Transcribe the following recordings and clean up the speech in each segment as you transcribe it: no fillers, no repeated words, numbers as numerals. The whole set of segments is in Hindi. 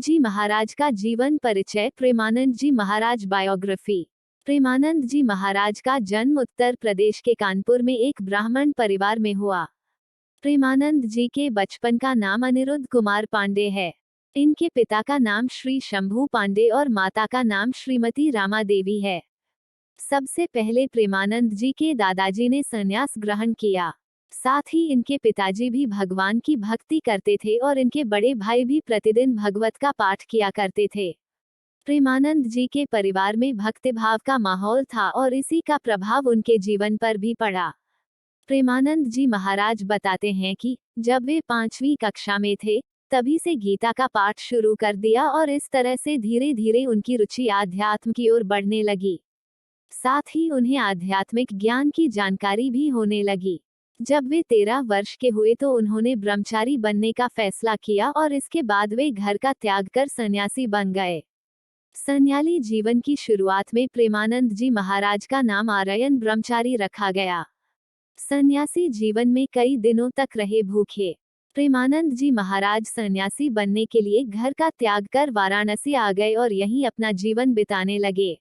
जी महाराज का जीवन परिचय। प्रेमानंद जी महाराज बायोग्राफी। प्रेमानंद जी महाराज का जन्म उत्तर प्रदेश के कानपुर में एक ब्राह्मण परिवार में हुआ। प्रेमानंद जी के बचपन का नाम अनिरुद्ध कुमार पांडे है। इनके पिता का नाम श्री शंभू पांडे और माता का नाम श्रीमती रामा देवी है। सबसे पहले प्रेमानंद जी के दादाजी ने संन्यास ग्रहण किया। साथ ही इनके पिताजी भी भगवान की भक्ति करते थे और इनके बड़े भाई भी प्रतिदिन भगवत का पाठ किया करते थे। प्रेमानंद जी के परिवार में भक्तिभाव का माहौल था और इसी का प्रभाव उनके जीवन पर भी पड़ा। प्रेमानंद जी महाराज बताते हैं कि जब वे 5वीं कक्षा में थे तभी से गीता का पाठ शुरू कर दिया और इस तरह से धीरे धीरे उनकी रुचि आध्यात्म की ओर बढ़ने लगी। साथ ही उन्हें आध्यात्मिक ज्ञान की जानकारी भी होने लगी। जब वे 13 वर्ष के हुए तो उन्होंने ब्रह्मचारी बनने का फैसला किया और इसके बाद वे घर का त्याग कर सन्यासी बन गए। सन्याली जीवन की शुरुआत में प्रेमानंद जी महाराज का नाम आर्यन ब्रह्मचारी रखा गया। सन्यासी जीवन में कई दिनों तक रहे भूखे। प्रेमानंद जी महाराज सन्यासी बनने के लिए घर का त्याग कर वाराणसी आ गए और यहीं अपना जीवन बिताने लगे।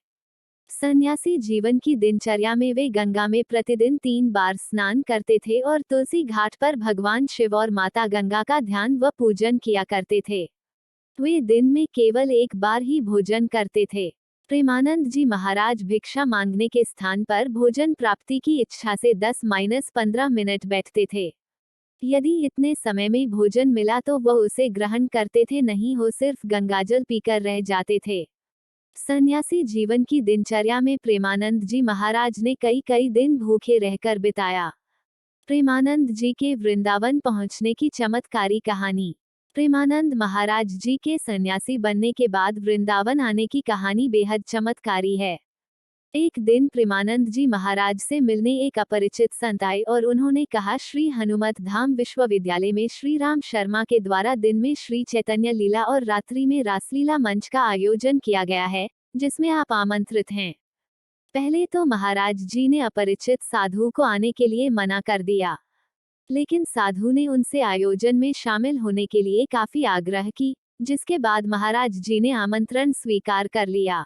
सन्यासी जीवन की दिनचर्या में वे गंगा में प्रतिदिन 3 बार स्नान करते थे और तुलसी घाट पर भगवान शिव और माता गंगा का ध्यान व पूजन किया करते थे। वे दिन में केवल 1 बार ही भोजन करते थे। प्रेमानंद जी महाराज भिक्षा मांगने के स्थान पर भोजन प्राप्ति की इच्छा से 10-15 मिनट बैठते थे। यदि इतने समय में भोजन मिला तो वह उसे ग्रहण करते थे, नहीं हो सिर्फ गंगाजल पीकर रह जाते थे। सन्यासी जीवन की दिनचर्या में प्रेमानंद जी महाराज ने कई दिन भूखे रहकर बिताया। प्रेमानंद जी के वृंदावन पहुंचने की चमत्कारी कहानी। प्रेमानंद महाराज जी के सन्यासी बनने के बाद वृंदावन आने की कहानी बेहद चमत्कारी है। एक दिन प्रेमानंद जी महाराज से मिलने एक अपरिचित संत आए और उन्होंने कहा, श्री हनुमत धाम विश्वविद्यालय में श्री राम शर्मा के द्वारा दिन में श्री चैतन्य लीला और रात्रि में रासलीला मंच का आयोजन किया गया है, जिसमें आप आमंत्रित हैं। पहले तो महाराज जी ने अपरिचित साधु को आने के लिए मना कर दिया, लेकिन साधु ने उनसे आयोजन में शामिल होने के लिए काफी आग्रह की, जिसके बाद महाराज जी ने आमंत्रण स्वीकार कर लिया।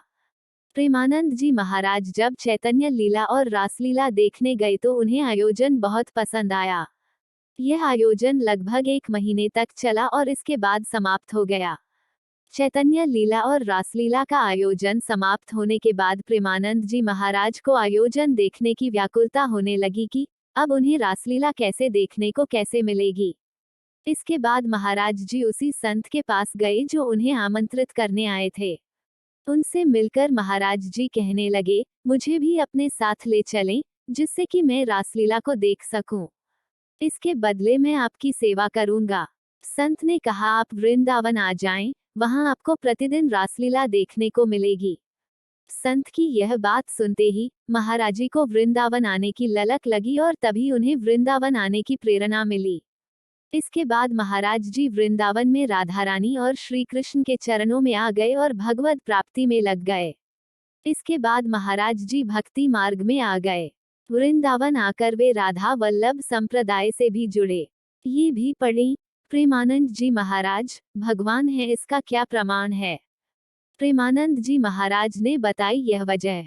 प्रेमानंद जी महाराज जब चैतन्य लीला और रासलीला देखने गए तो उन्हें आयोजन बहुत पसंद आया। यह आयोजन लगभग 1 महीने तक चला और इसके बाद समाप्त हो गया। चैतन्य लीला और रासलीला का आयोजन समाप्त होने के बाद प्रेमानंद जी महाराज को आयोजन देखने की व्याकुलता होने लगी कि अब उन्हें रासलीला कैसे देखने को कैसे मिलेगी। इसके बाद महाराज जी उसी संत के पास गए जो उन्हें आमंत्रित करने आए थे। उनसे मिलकर महाराज जी कहने लगे, मुझे भी अपने साथ ले चलें, जिससे कि मैं रासलीला को देख सकूं। इसके बदले मैं आपकी सेवा करूंगा। संत ने कहा, आप वृंदावन आ जाएं, वहां आपको प्रतिदिन रासलीला देखने को मिलेगी। संत की यह बात सुनते ही महाराज जी को वृंदावन आने की ललक लगी और तभी उन्हें वृंदावन आने की प्रेरणा मिली। इसके बाद महाराज जी वृंदावन में राधा रानी और श्री कृष्ण के चरणों में आ गए और भगवत प्राप्ति में लग गए। इसके बाद महाराज जी भक्ति मार्ग में आ गए। वृंदावन आकर वे राधा वल्लभ संप्रदाय से भी जुड़े। ये भी पढ़ें, प्रेमानंद जी महाराज भगवान है, इसका क्या प्रमाण है। प्रेमानंद जी महाराज ने बताई यह वजह।